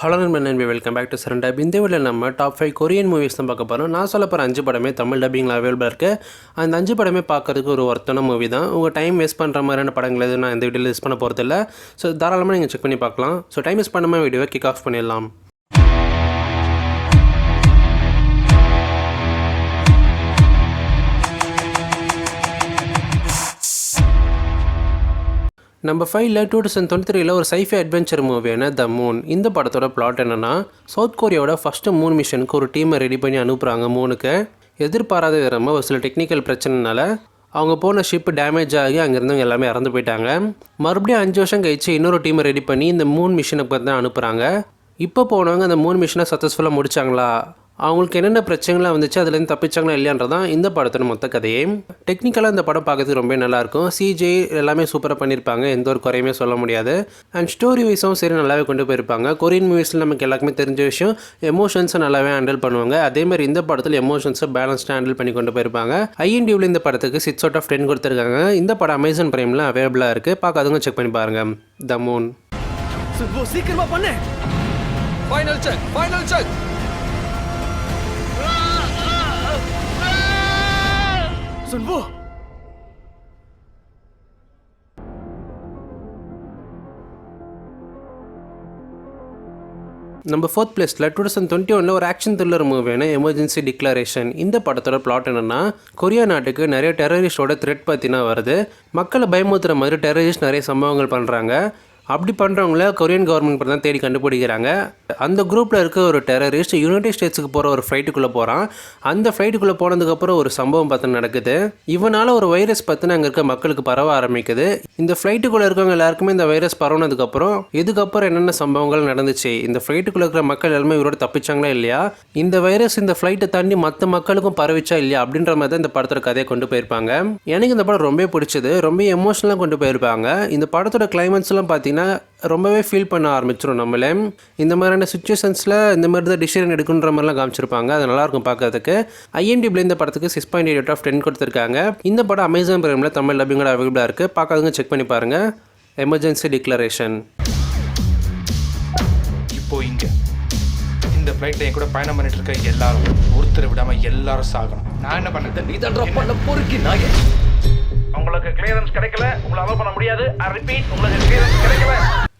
Hello நண்பன், welcome back to Charan டப். இந்த வீடியோவில் நம்ம டாப் 5 கொரியன் மூவிஸ் தான் பார்க்க போகிறோம். நான் சொல்ல போகிற 5 படமே தமிழ் டப்பிங்கில் அவைலபிளாக இருக்குது. அந்த 5 படமே பார்க்குறதுக்கு ஒரு ஒர்த்தான மூவி தான். உங்கள் டைம் வேஸ்ட் பண்ணுற மாதிரியான படங்கள் எதுவும் நான் இந்த வீடியோவில் லிஸ்ட் பண்ண போகிறதில்ல. ஸோ தாராளமாக நீங்கள் செக் பண்ணி பார்க்கலாம். ஸோ டைம் வேஸ்ட் பண்ணாமல் வீடியோவை கிக் ஆஃப் பண்ணிடலாம். நம்பர் 5ல் 2023 ஒரு சைஃபை அட்வென்ச்சர் மூவியான த மூன். இந்த படத்தோட பிளாட் என்னென்னா, சவுத் கொரியாவோட ஃபஸ்ட்டு மூன் மிஷனுக்கு ஒரு டீமை ரெடி பண்ணி அனுப்புகிறாங்க மூணுக்கு. எதிர்பாராத விதமாக ஒரு சில டெக்னிக்கல் பிரச்சனைனால அவங்க போன ஷிப் டேமேஜ் ஆகி அங்கேருந்தவங்க எல்லாமே இறந்து போயிட்டாங்க. மறுபடியும் 5 வருஷம் கழிச்சு இன்னொரு டீமை ரெடி பண்ணி இந்த மூன் மிஷனை பற்றி தான் அனுப்புகிறாங்க. இப்போ போனவங்க அந்த மூன் மிஷனை சக்ஸஸ்ஃபுல்லாக முடித்தாங்களா, அவங்களுக்கு என்னென்ன பிரச்சனைலாம் வந்துச்சு, அதுலேருந்து தப்பிச்சாங்களா இல்லையான்றதான் இந்த படத்தோட மொத்த கதையே. டெக்னிக்கலாக இந்த படம் பார்க்கறதுக்கு ரொம்ப நல்லாயிருக்கும். சிஜே எல்லாமே சூப்பராக பண்ணியிருப்பாங்க, எந்த ஒரு குறையுமே சொல்ல முடியாது. அண்ட் ஸ்டோரி வைஸும் சரி நல்லாவே கொண்டு போயிருப்பாங்க. கொரியன் மூவிஸில் நமக்கு எல்லாருக்குமே தெரிஞ்ச விஷயம், எமோஷன்ஸை நல்லாவே ஹேண்டில் பண்ணுவாங்க. அதேமாதிரி இந்த படத்தில் எமோஷன்ஸை பேலன்ஸ்டாக ஹேண்டில் பண்ணி கொண்டு போயிருப்பாங்க. IMDbல இந்த படத்துக்கு 6/10 கொடுத்துருக்காங்க. இந்த படம் அமேசான் பிரைமில் அவைலபிளாக இருக்குது. பார்க்காதவங்க செக் பண்ணி பாருங்கள். The moon. சீக்கிரமா பண்ணு. Final check. சுன்பு, நம்பர் 4th பிளேஸில் 2021 ஒரு ஆக்ஷன் த்ரில்லர் மூவியான எமர்ஜென்சி டிக்ளரேஷன். இந்த படத்தோட பிளாட் என்னென்னா, கொரியா நாட்டுக்கு நிறைய டெரரிஸ்டோட த்ரெட் பற்றினா வருது. மக்களை பயமுறுத்துகிற மாதிரி டெரரிஸ்ட் நிறைய சம்பவங்கள் பண்ணுறாங்க. அப்படி பண்ணுறவங்கள கொரியன் கவர்மெண்ட் தான் தேடி கண்டுபிடிக்கிறாங்க. அந்த குரூப்பில் இருக்க ஒரு டெரரிஸ்ட் யுனைடெட் ஸ்டேட்ஸுக்கு போகிற ஒரு ஃப்ளைட்டுக்குள்ளே போகிறான். அந்த ஃப்ளைட்டுக்குள்ளே போனதுக்கப்புறம் ஒரு சம்பவம் பார்த்து நடக்குது. இவனால் ஒரு வைரஸ் பற்றின அங்கே இருக்க மக்களுக்கு பரவ ஆரம்பிக்குது. இந்த ஃப்ளைட்டுக்குள்ளே இருக்கவங்க எல்லாருக்குமே இந்த வைரஸ் பரவுனதுக்கப்புறம் இதுக்கப்புறம் என்னென்ன சம்பவங்கள் நடந்துச்சு, இந்த ஃப்ளைட்டுக்குள்ளே இருக்கிற மக்கள் எல்லாமே இவரோட தப்பிச்சாங்களா இல்லையா, இந்த வைரஸ் இந்த ஃப்ளைட்டை தாண்டி மற்ற மக்களுக்கும் பரவிச்சா இல்லையா அப்படின்ற மாதிரி தான் இந்த படத்தோட கதையை கொண்டு போயிருப்பாங்க. எனக்கு இந்த படம் ரொம்ப பிடிச்சது. ரொம்ப எமோஷனலாக கொண்டு போயிருப்பாங்க. இந்த படத்தோட கிளைமேக்ஸ்லாம் பார்த்தீங்கன்னா ரொம்பவே ஃபீல் பண்ண ஆரம்பிச்சிடும். நம்மளே இந்த மாதிரியான சுச்சுவேஷன்ஸில் இந்த மாதிரி தான் டிசிஷன் எடுக்குன்ற மாதிரிலாம் காமிச்சிருப்பாங்க. அது நல்லாயிருக்கும் பார்க்கறதுக்கு. IMDbல இந்த படத்துக்கு 6.8/10 கொடுத்துருக்காங்க. இந்த படம் அமேசான் பிரைமில் தமிழ் டப்பிங்கோட அவைலபிளாக இருக்குது. பார்க்காதவங்க செக் பண்ணி பாருங்கள். Emergency declaration. இப்போ இங்கே இந்த ஃப்ளைட்டில் என் கூட பயணம் பண்ணிட்டு இருக்க எல்லாரும் ஒருத்தரை விடாமல் எல்லாரும் சாகணும். நான் என்ன பண்ணது? நீ தான் ட்ராப் பண்ண பொறுக்கி நாயே. உங்களுக்கு கிளியரன்ஸ் கிடைக்கல, உங்களை அலோவ் பண்ண முடியாது. ஐ ரிப்பீட், உங்களுக்கு கிளியரன்ஸ் கிடைக்கல.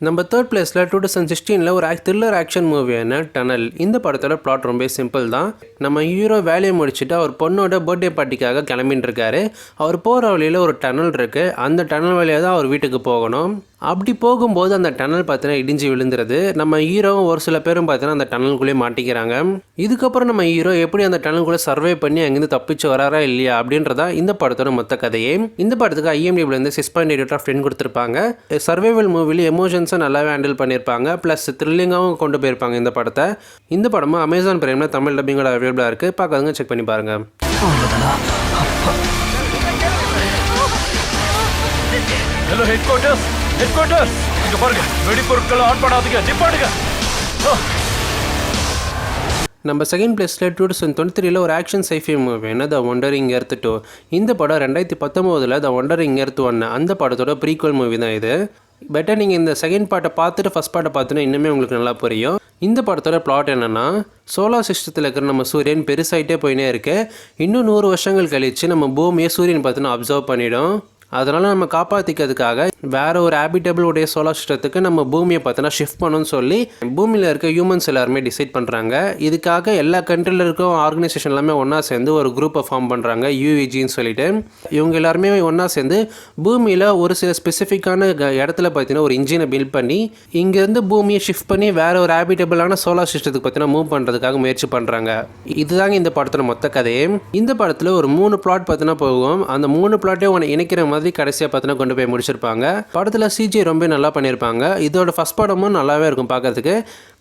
நம்பர் 3rd பிளேஸில் 2016 ஒரு த்ரில்லர் ஆக்ஷன் மூவியான டனல். இந்த படத்தோட பிளாட் ரொம்ப சிம்பிள் தான். நம்ம ஹீரோ வேலையை முடிச்சுட்டு அவர் பொண்ணோட பர்த்டே பார்ட்டிக்காக கிளம்பின்னு இருக்காரு. அவர் போகிற வழியில் ஒரு டனல் இருக்குது. அந்த டனல் வழியாக தான் அவர் வீட்டுக்கு போகணும். அப்படி போகும்போது அந்த டனல் பார்த்தீங்கன்னா இடிஞ்சு விழுந்துருது. நம்ம ஹீரோவும் ஒரு சில பேரும் பார்த்தீங்கன்னா அந்த டனலுக்குள்ளேயே மாட்டிக்கிறாங்க. இதுக்கப்புறம் நம்ம ஹீரோ எப்படி அந்த டனலுக்குள்ளே சர்வே பண்ணி அங்கேருந்து தப்பிச்சு வராரா இல்லையா அப்படின்றதா இந்த படத்தோட மொத்த கதையே. இந்த படத்துக்கு IMDbல 6.8/10 கொடுத்துருப்பாங்க. சர்வைவல் மூவியில் எமோஷன்ஸை நல்லாவே ஹேண்டில் பண்ணியிருப்பாங்க. ப்ளஸ் த்ரில்லிங்காகவும் கொண்டு போயிருப்பாங்க இந்த படத்தை. இந்த படமும் அமேசான் பிரைமில் தமிழ் டப்பிங்கோட அவைலபிளாக இருக்குது. பார்க்காதவங்க செக் பண்ணி பாருங்கள். ஹலோ ஹெட்குவார்ட்டர்ஸ், இங்க பாருங்க, வெடிப்பொருட்களை ஆன் பண்ணாதீங்க, நிப்பாட்டுங்க. நம்பர் 2nd பிளேஸில் 2023 ஒரு ஆக்ஷன் சைஃபை மூவியான த வண்டரிங் எர்த் 2. இந்த படம் 2019 த வண்டரிங் எர்த் 1 அந்த படத்தோட ப்ரீக்வல் மூவி தான் இது. பெட்டர் நீங்கள் இந்த செகண்ட் பார்ட்டை பார்த்துட்டு ஃபஸ்ட் பார்ட்டை பார்த்துன்னா இன்னுமே உங்களுக்கு நல்லா புரியும். இந்த படத்தோட பிளாட் என்னென்னா, சோலார் சிஸ்டத்தில் இருக்கிற நம்ம சூரியன் பெருசாகிட்டே போயினே இருக்கு. இன்னும் 100 வருஷங்கள் கழித்து நம்ம பூமியை சூரியன் பார்த்தீங்கன்னா அப்சர்வ் பண்ணிடும். அதனால் நம்ம காப்பாற்றிக்கிறதுக்காக வேறு ஒரு ஹேபிட்டபிள் உடைய சோலார் சிஸ்டத்துக்கு நம்ம பூமியை பார்த்தோன்னா ஷிஃப்ட் பண்ணணும்னு சொல்லி பூமியில் இருக்க ஹியூமன்ஸ் எல்லாருமே டிசைட் பண்ணுறாங்க. இதுக்காக எல்லா கண்ட்ரியில் இருக்க ஆர்கனைசேஷன் எல்லாமே ஒன்றா சேர்ந்து ஒரு குரூப்பை ஃபார்ம் பண்ணுறாங்க, UEGன்னு சொல்லிட்டு. இவங்க எல்லாருமே ஒன்றா சேர்ந்து பூமியில் ஒரு சில ஸ்பெசிஃபிக்கான இடத்துல பார்த்தீங்கன்னா ஒரு இன்ஜினை பில்ட் பண்ணி இங்கேருந்து பூமியை ஷிஃப்ட் பண்ணி வேறு ஒரு ஹேபிட்டபிளான சோலார் சிஸ்டத்துக்கு பார்த்தீங்கன்னா மூவ் பண்ணுறதுக்காக முயற்சி பண்ணுறாங்க. இதுதாங்க இந்த படத்தோட மொத்த கதையே. இந்த படத்தில் ஒரு 3 பிளாட் பார்த்தீங்கன்னா போகும். அந்த 3 பிளாட்டே உன்னை இணைக்கிற மாதிரி கடைசியாக பார்த்தீங்கன்னா கொண்டு போய் முடிச்சிருப்பாங்க. படத்தில் CGI ரொம்ப நல்லா பண்ணியிருப்பாங்க. இதோட ஃபஸ்ட் படமும் நல்லாவே இருக்கும் பார்க்கறதுக்கு.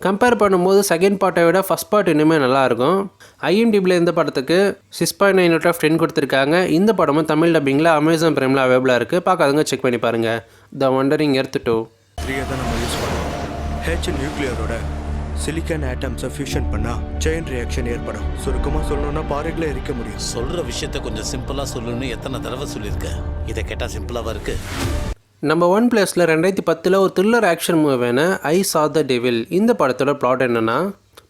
கம்பேர் பண்ணும்போது செகண்ட் பார்ட்டை விட ஃபஸ்ட் பார்ட் இன்னுமே நல்லாயிருக்கும். IMDbல இந்த படத்துக்கு 6.9/10 கொடுத்துருக்காங்க. இந்த படமும் தமிழ் டப்பிங்கில் அமேசான் பிரைமில் அவைலபிளாக இருக்குது. பார்க்காதவங்க செக் பண்ணி பாருங்கள். த வண்டரிங் எர்த் 2. நியூக்ளியரோட சிலிக்கான் ஆட்டம்ஸை ஃபியூஷன் பண்ணால் செயின் ரியாக்ஷன் ஏற்படும். சுருக்கமாக சொல்லணும்னா பாறைகளை எரிக்க முடியும். சொல்கிற விஷயத்த கொஞ்சம் சிம்பிளாக சொல்லணும்னு எத்தனை தடவை சொல்லியிருக்க? இதை கேட்டால் சிம்பிளாக இருக்குது. நம்ம ஒன் பிளேஸில் 2010 ஒரு த்ரில்லர் ஆக்ஷன் மூவியான ஐ சா த டெவில். இந்த படத்தோட பிளாட் என்னென்னா,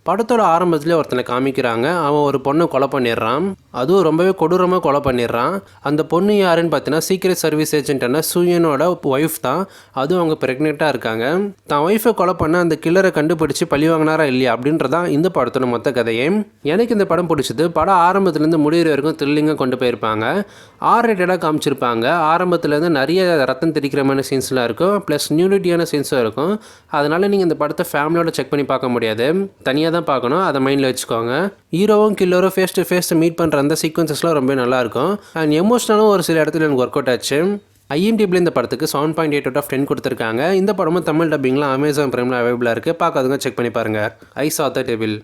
படத்தோட ஆரம்பத்துலேயே ஒருத்தனை காமிக்கிறாங்க. அவன் ஒரு பொண்ணை கொலை பண்ணிடுறான். அதுவும் ரொம்பவே கொடூரமாக கொலை பண்ணிடுறான். அந்த பொண்ணு யாருன்னு பார்த்தீங்கன்னா சீக்ரெட் சர்வீஸ் ஏஜென்ட்டான சூயனோட ஒய்ஃப் தான். அதுவும் அவங்க ப்ரெக்னெண்ட்டாக இருக்காங்க. தான் ஒய்ஃபை கொலை பண்ண அந்த கில்லரை கண்டுபிடிச்சி பழி வாங்கினாரா இல்லையா அப்படின்றதான் இந்த படத்தோட மொத்த கதையே. எனக்கு இந்த படம் பிடிச்சது. படம் ஆரம்பத்துலேருந்து முடிகிற வரைக்கும் த்ரில்லிங்காக கொண்டு போயிருப்பாங்க. R-rated காமிச்சிருப்பாங்க. ஆரம்பத்துலேருந்து நிறைய ரத்தம் தெரிக்கிற மாதிரி சீன்ஸ்லாம் இருக்கும். ப்ளஸ் நியூடிட்டியான சீன்ஸும் இருக்கும். அதனால் நீங்கள் இந்த படத்தை ஃபேமிலியோட செக் பண்ணி பார்க்க முடியாது, தனியாக தான் பார்க்கணும். அதை மைண்டில் வச்சுக்கோங்க. ஹீரோவும் கில்லரும் ஃபேஸ் டு ஃபேஸ் மீட் பண்ணுற அந்த சீக்வன்சஸ்லாம் ரொம்ப நல்லாயிருக்கும். அண்ட் எமோஷ்னலும் ஒரு சில இடத்துல எனக்கு ஒர்க் அவுட் ஆச்சு. IMDb இந்த படத்துக்கு 7.8 out of 10 கொடுத்துருக்காங்க. இந்த படமும் தமிழ் டப்பிங்லாம் Amazon Primeல அவைலபிளாக இருக்குது. பார்க்காதுங்க செக் பண்ணி பாருங்கள். ஐ சா த டெவில்.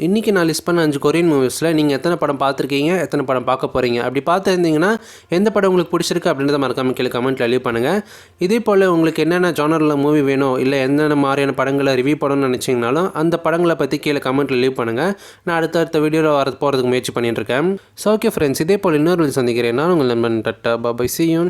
இன்றைக்கி நான் லிஸ்ட் பண்ண 5 கொரியன் மூவிஸில் நீங்கள் எத்தனை படம் பார்த்துருக்கீங்க, எத்தனை படம் பார்க்க போகிறீங்க, அப்படி பார்த்துருந்தீங்கன்னா எந்த படம் உங்களுக்கு பிடிச்சிருக்கு அப்படின்றத மறக்காம கீழே கமெண்ட்டில் லீவ் பண்ணுங்கள். இதே போல் உங்களுக்கு என்னென்ன ஜானரில் மூவி வேணும், இல்லை என்னென்ன மாதிரியான படங்களை ரிவ்யூ பண்ணணும்னு நினச்சிங்கனாலும் அந்த படங்களை பற்றி கீழே கமெண்ட்டில் லீவ் பண்ணுங்கள். நான் அடுத்த வீடியோவில் போகிறதுக்கு முயற்சி பண்ணிட்டுருக்கேன். ஸோ ஓகே ஃப்ரெண்ட்ஸ், இதே போல் இன்னொரு சந்திக்கிறேன். நான் உங்கள் நண்பன் டட்டா பாபாய். See you.